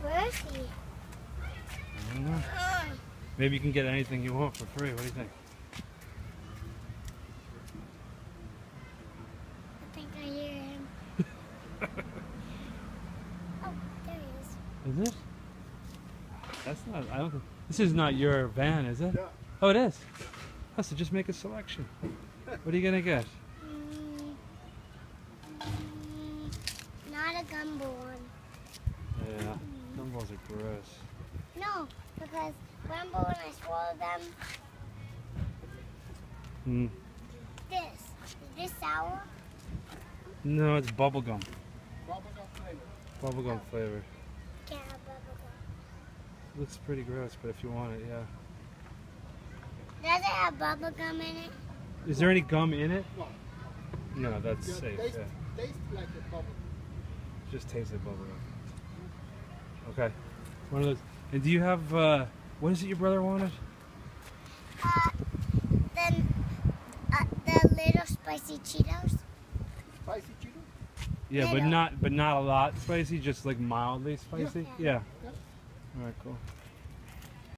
Where is he? I don't know. Maybe you can get anything you want for free. What do you think? I think I hear him. Oh, there he is. Is it? That's not. I don't think. This is not your van, is it? Yeah. Oh, it is. Oh, so just make a selection. What are you gonna get? Not a gumball one. Yeah, gumballs are gross. No, because gumball when I swallow them, this. Is this sour? No, it's bubblegum. Bubblegum flavor. Bubblegum flavored. Can't have bubblegum. Looks pretty gross, but if you want it, yeah. Does it have bubblegum in it? Is there any gum in it? No. No, that's Yeah, safe. taste, Yeah. taste like a bubble. Just tastes like bubblegum. Okay. One of those. And do you have, what is it your brother wanted? Then the little spicy Cheetos. Spicy Cheeto? Yeah, Little. but not a lot spicy, just like mildly spicy. Yeah. Yeah. Yeah. All right, cool.